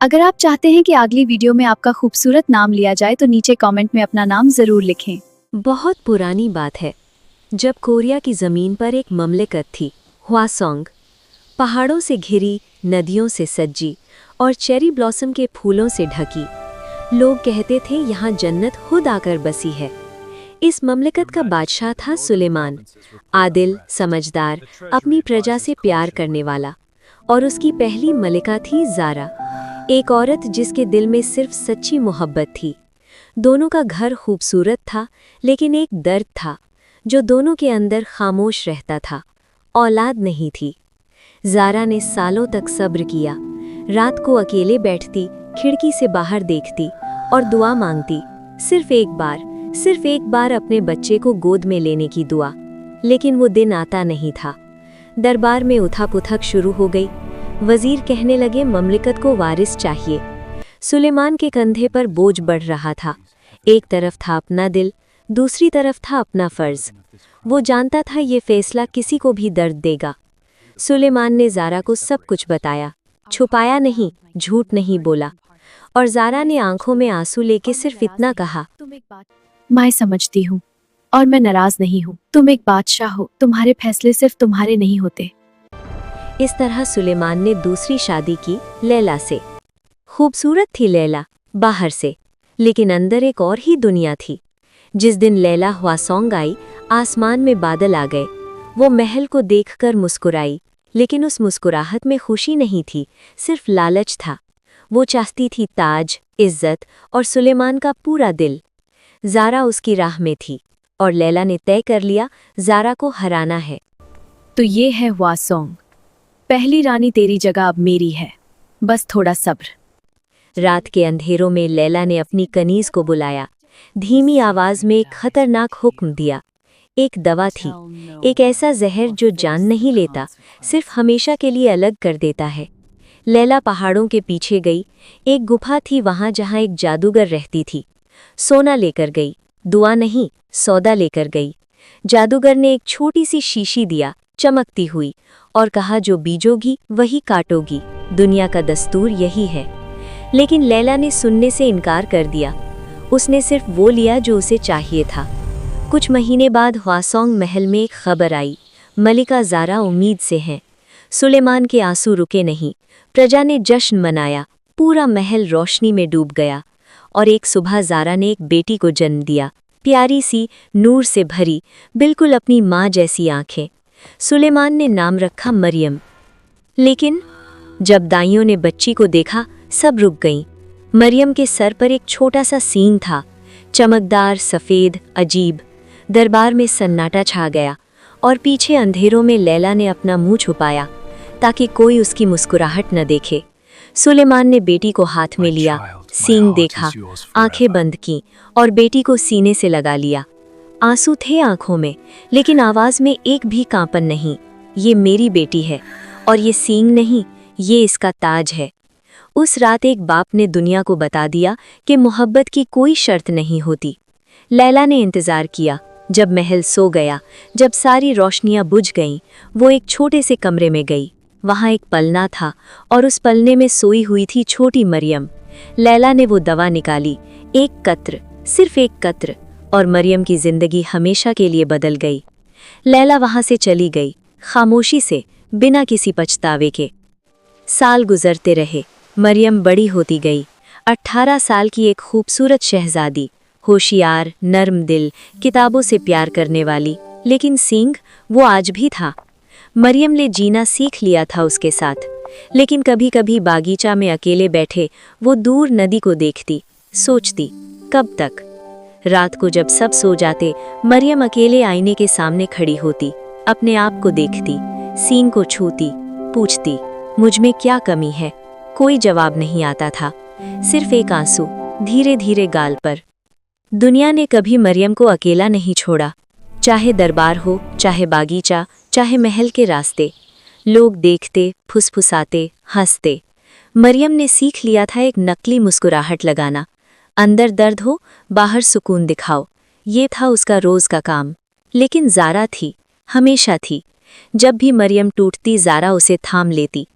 अगर आप चाहते हैं कि अगली वीडियो में आपका खूबसूरत नाम लिया जाए तो नीचे कमेंट में अपना नाम जरूर लिखें। बहुत पुरानी बात है, जब कोरिया की ज़मीन पर एक ममलिकत थी, ह्वासोंग। पहाड़ों से घिरी, नदियों से सजी और चेरी ब्लॉसम के फूलों से ढकी। लोग कहते थे यहाँ जन्नत खुद आकर बसी है। इस ममलिकत का बादशाह था सुलेमान, आदिल, समझदार, अपनी प्रजा से प्यार करने वाला। और उसकी पहली मलिका थी ज़ारा, एक औरत जिसके दिल में सिर्फ सच्ची मोहब्बत थी। दोनों का घर खूबसूरत था, लेकिन एक दर्द था जो दोनों के अंदर खामोश रहता था। औलाद नहीं थी। ज़ारा ने सालों तक सब्र किया। रात को अकेले बैठती, खिड़की से बाहर देखती और दुआ मांगती, सिर्फ एक बार अपने बच्चे को गोद में लेने की दुआ। लेकिन वो दिन आता नहीं था। दरबार में उथापुथक शुरू हो गई। वजीर कहने लगे ममलिकत को वारिस चाहिए। सुलेमान के कंधे पर बोझ बढ़ रहा था। एक तरफ था अपना दिल, दूसरी तरफ था अपना फर्ज। वो जानता था ये फैसला किसी को भी दर्द देगा। सुलेमान ने ज़ारा को सब कुछ बताया, छुपाया नहीं, झूठ नहीं बोला। और ज़ारा ने आंखों में आंसू लेके सिर्फ इतना कहा, मैं समझती हूँ और मैं नाराज नहीं हूँ। तुम एक बादशाह हो, तुम्हारे फैसले सिर्फ तुम्हारे नहीं होते। इस तरह सुलेमान ने दूसरी शादी की लैला से। खूबसूरत थी लैला बाहर से, लेकिन अंदर एक और ही दुनिया थी। जिस दिन लैला ह्वासोंग आई, आसमान में बादल आ गए। वो महल को देखकर मुस्कुराई, लेकिन उस मुस्कुराहट में खुशी नहीं थी, सिर्फ लालच था। वो चाहती थी ताज, इज्जत और सुलेमान का पूरा दिल। ज़ारा उसकी राह में थी और लैला ने तय कर लिया ज़ारा को हराना है। तो ये है ह्वासोंग, पहली रानी तेरी जगह अब मेरी है, बस थोड़ा सब्र। रात के अंधेरों में लैला ने अपनी कनीज को बुलाया। धीमी आवाज में एक खतरनाक हुक्म दिया। एक दवा थी, एक ऐसा जहर जो जान नहीं लेता, सिर्फ हमेशा के लिए अलग कर देता है। लैला पहाड़ों के पीछे गई। एक गुफा थी वहां जहां एक जादूगर रहती थी। सोना लेकर गई, दुआ नहीं, सौदा लेकर गई। जादूगर ने एक छोटी सी शीशी दिया, चमकती हुई, और कहा जो बीजोगी वही काटोगी, दुनिया का दस्तूर यही है। लेकिन लैला ने सुनने से इनकार कर दिया। उसने सिर्फ वो लिया जो उसे चाहिए था। कुछ महीने बाद ह्वासोंग महल में एक खबर आई, मलिका ज़ारा उम्मीद से हैं। सुलेमान के आंसू रुके नहीं। प्रजा ने जश्न मनाया, पूरा महल रोशनी में डूब गया। और एक सुबह ज़ारा ने एक बेटी को जन्म दिया, प्यारी सी, नूर से भरी, बिल्कुल अपनी माँ जैसी आंखें। सुलेमान ने नाम रखा मरियम। लेकिन जब दाइयों ने बच्ची को देखा, सब रुक गईं। मरियम के सर पर एक छोटा सा सींग था, चमकदार, सफ़ेद, अजीब। दरबार में सन्नाटा छा गया और पीछे अंधेरों में लैला ने अपना मुंह छुपाया ताकि कोई उसकी मुस्कुराहट न देखे। सुलेमान ने बेटी को हाथ में लिया, सींग देखा, आंखें बंद की और बेटी को सीने से लगा लिया। आंसू थे आंखों में, लेकिन आवाज में एक भी कांपन नहीं। ये मेरी बेटी है और ये सींग नहीं, ये इसका ताज है। उस रात एक बाप ने दुनिया को बता दिया कि मोहब्बत की कोई शर्त नहीं होती। लैला ने इंतजार किया। जब महल सो गया, जब सारी रोशनियां बुझ गईं, वो एक छोटे से कमरे में गई। वहां एक पलना था और उस पलने में सोई हुई थी छोटी मरियम। लैला ने वो दवा निकाली, एक कत्र, सिर्फ एक कत्र, और मरियम की जिंदगी हमेशा के लिए बदल गई। लैला वहां से चली गई, खामोशी से, बिना किसी पछतावे के। साल गुजरते रहे, मरियम बड़ी होती गई। 18 साल की एक खूबसूरत शहजादी, होशियार, नर्म दिल, किताबों से प्यार करने वाली। लेकिन सींग, वो आज भी था। मरियम ने जीना सीख लिया था उसके साथ, लेकिन कभी कभी बागीचा में अकेले बैठे वो दूर नदी को देखती, सोचती, कब तक। रात को जब सब सो जाते, मरियम अकेले आईने के सामने खड़ी होती, अपने आप को देखती, सींग को छूती, पूछती, मुझ में क्या कमी है। कोई जवाब नहीं आता था, सिर्फ एक आंसू धीरे धीरे गाल पर। दुनिया ने कभी मरियम को अकेला नहीं छोड़ा, चाहे दरबार हो, चाहे बागीचा, चाहे महल के रास्ते। लोग देखते, फुसफुसाते, हंसते। मरियम ने सीख लिया था एक नकली मुस्कुराहट लगाना। अंदर दर्द हो, बाहर सुकून दिखाओ, ये था उसका रोज का काम। लेकिन ज़ारा थी, हमेशा थी। जब भी मरियम टूटती, ज़ारा उसे थाम लेती।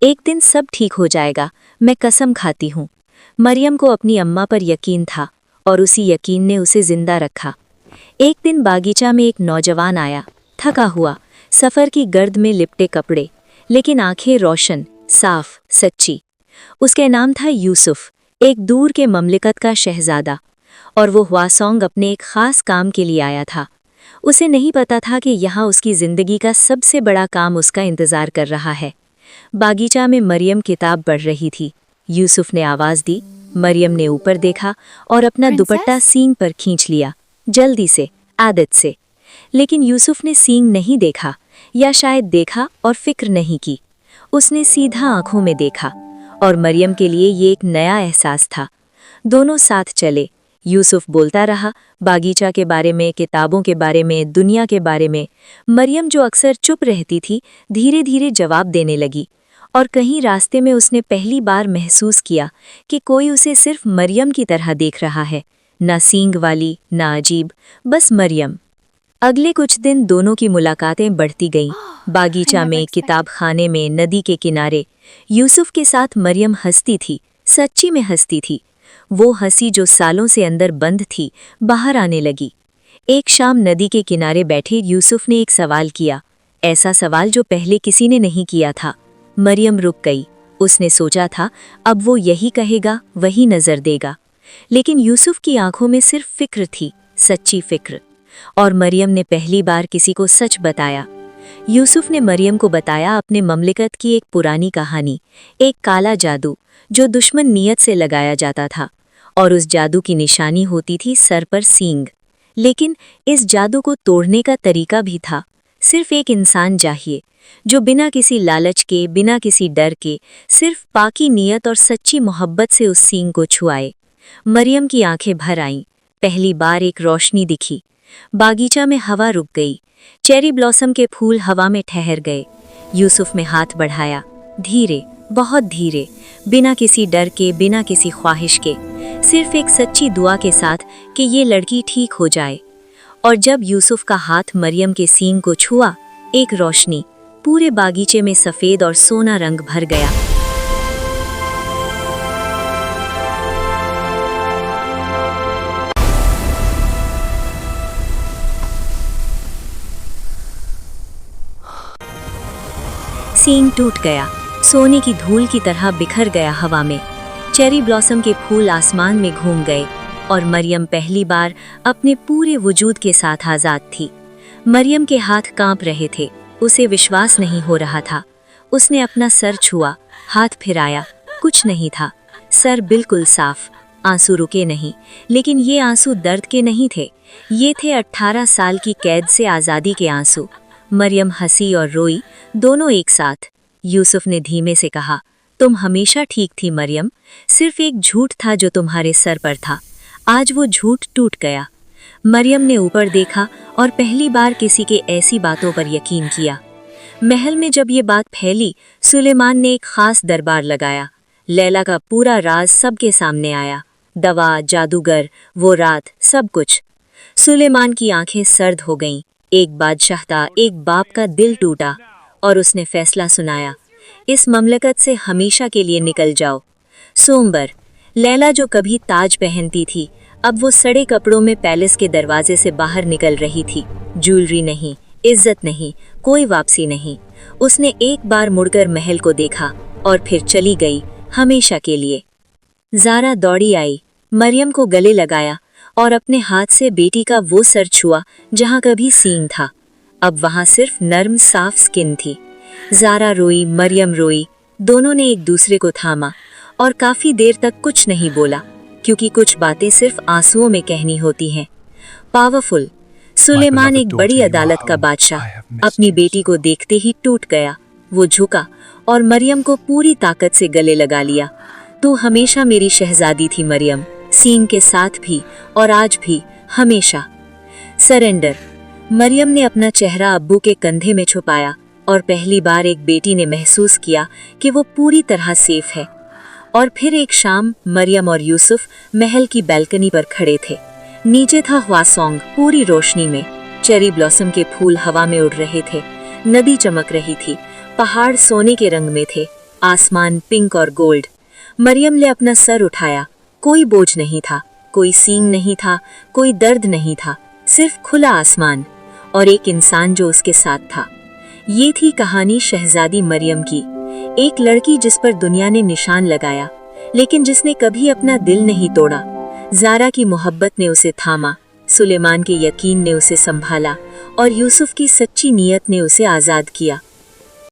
एक दिन सब ठीक हो जाएगा, मैं कसम खाती हूँ। मरियम को अपनी अम्मा पर यकीन था और उसी यकीन ने उसे जिंदा रखा। एक दिन बागीचा में एक नौजवान आया, थका हुआ, सफ़र की गर्द में लिपटे कपड़े, लेकिन आंखें रोशन, साफ, सच्ची। उसका नाम था यूसुफ, एक दूर के ममलिकत का शहजादा, और वो ह्वासोंग अपने एक ख़ास काम के लिए आया था। उसे नहीं पता था कि यहाँ उसकी ज़िंदगी का सबसे बड़ा काम उसका इंतज़ार कर रहा है। बागीचा में मरियम किताब पढ़ रही थी। यूसुफ ने आवाज़ दी। मरियम ने ऊपर देखा और अपना दुपट्टा सींग पर खींच लिया, जल्दी से, आदत से। लेकिन यूसुफ ने सींग नहीं देखा, या शायद देखा और फिक्र नहीं की। उसने सीधा आंखों में देखा, और मरियम के लिए ये एक नया एहसास था। दोनों साथ चले। यूसुफ बोलता रहा, बागीचा के बारे में, किताबों के बारे में, दुनिया के बारे में। मरियम, जो अक्सर चुप रहती थी, धीरे धीरे जवाब देने लगी। और कहीं रास्ते में उसने पहली बार महसूस किया कि कोई उसे सिर्फ मरियम की तरह देख रहा है, ना सींग वाली, ना अजीब, बस मरियम। अगले कुछ दिन दोनों की मुलाकातें बढ़ती गईं। बागीचा में, किताब खाने में, नदी के किनारे। यूसुफ के साथ मरियम हंसती थी, सच्ची में हंसती थी। वो हंसी जो सालों से अंदर बंद थी, बाहर आने लगी। एक शाम नदी के किनारे बैठे यूसुफ ने एक सवाल किया, ऐसा सवाल जो पहले किसी ने नहीं किया था। मरियम रुक गई। उसने सोचा था अब वो यही कहेगा, वही नजर देगा। लेकिन यूसुफ की आंखों में सिर्फ फिक्र थी, सच्ची फिक्र। और मरियम ने पहली बार किसी को सच बताया। यूसुफ ने मरियम को बताया अपने ममलिकत की एक पुरानी कहानी, एक काला जादू जो दुश्मन नियत से लगाया जाता था, और उस जादू की निशानी होती थी सर पर सींग। लेकिन इस जादू को तोड़ने का तरीका भी था। सिर्फ एक इंसान चाहिए जो बिना किसी लालच के, बिना किसी डर के, सिर्फ पाकी नियत और सच्ची मोहब्बत से उस सींग को छुआए। मरियम की आंखें भर आईं। पहली बार एक रोशनी दिखी। बागीचा में हवा रुक गई। चेरी ब्लॉसम के फूल हवा में ठहर गए। यूसुफ ने हाथ बढ़ाया, धीरे, बहुत धीरे, बिना किसी डर के, बिना किसी ख्वाहिश के, सिर्फ एक सच्ची दुआ के साथ कि ये लड़की ठीक हो जाए। और जब यूसुफ का हाथ मरियम के सींग को छुआ, एक रोशनी पूरे बागीचे में सफ़ेद और सोना रंग भर गया। सींग टूट गया, सोने की धूल की तरह बिखर गया हवा में। चेरी ब्लॉसम के फूल आसमान में घूम गए, और मरियम पहली बार अपने पूरे वजूद के साथ आज़ाद थी। मरियम के हाथ कांप रहे थे, उसे विश्वास नहीं हो रहा था। उसने अपना सर छुआ, हाथ फिराया, कुछ नहीं था। सर बिल्कुल साफ, आंसू रुके नहीं। लेकिन ये आंसू दर्द के नहीं थे, ये थे 18 साल की कैद से आज़ादी के आंसू। मरियम हंसी और रोई, दोनों एक साथ। यूसुफ ने धीमे से कहा, तुम हमेशा ठीक थी मरियम, सिर्फ एक झूठ था जो तुम्हारे सर पर था। आज वो झूठ टूट गया। मरियम ने ऊपर देखा और पहली बार किसी के ऐसी बातों पर यकीन किया। महल में जब ये बात फैली, सुलेमान ने एक खास दरबार लगाया। लैला का पूरा राज सबके सामने आया, दवा, जादूगर, वो रात, सब कुछ। सुलेमान की आंखें सर्द हो गईं। एक बादशाह था, एक बाप का दिल टूटा, और उसने फैसला सुनाया, इस ममलकत से हमेशा के लिए निकल जाओ। सोमवार, लैला जो कभी ताज पहनती थी, अब वो सड़े कपड़ों में पैलेस के दरवाजे से बाहर निकल रही थी। ज्वेलरी नहीं, इज्जत नहीं, कोई वापसी नहीं। उसने एक बार मुड़कर महल को देखा और फिर चली गई, हमेशा के लिए। ज़ारा दौड़ी आई, मरियम को गले लगाया और अपने हाथ से बेटी का वो सर छुआ जहाँ कभी सींग था। अब वहाँ सिर्फ नर्म साफ स्किन थी। ज़ारा रोई, मरियम रोई, दोनों ने एक दूसरे को थामा और काफ़ी देर तक कुछ नहीं बोला, क्योंकि कुछ बातें सिर्फ आंसुओं में कहनी होती हैं। पावरफुल सुलेमान, एक बड़ी अदालत का बादशाह, अपनी बेटी को देखते ही टूट गया। वो झुका और मरियम को पूरी ताकत से गले लगा लिया। तू हमेशा मेरी शहजादी थी मरियम, सींग के साथ भी और आज भी, हमेशा। सरेंडर। मरियम ने अपना चेहरा अब्बू के कंधे में छुपाया और पहली बार एक बेटी ने महसूस किया कि वो पूरी तरह सेफ है। और फिर एक शाम मरियम और यूसुफ महल की बैल्कनी पर खड़े थे। नीचे था ह्वासोंग पूरी रोशनी में। चेरी ब्लॉसम के फूल हवा में उड़ रहे थे, नदी चमक रही थी, पहाड़ सोने के रंग में थे, आसमान पिंक और गोल्ड। मरियम ने अपना सर उठाया। कोई बोझ नहीं था, कोई सींग नहीं था, कोई दर्द नहीं था, सिर्फ खुला आसमान और एक इंसान जो उसके साथ था। ये थी कहानी शहजादी मरियम की, एक लड़की जिस पर दुनिया ने निशान लगाया, लेकिन जिसने कभी अपना दिल नहीं तोड़ा। ज़ारा की मोहब्बत ने उसे थामा, सुलेमान के यकीन ने उसे संभाला और यूसुफ की सच्ची नीयत ने उसे आज़ाद किया।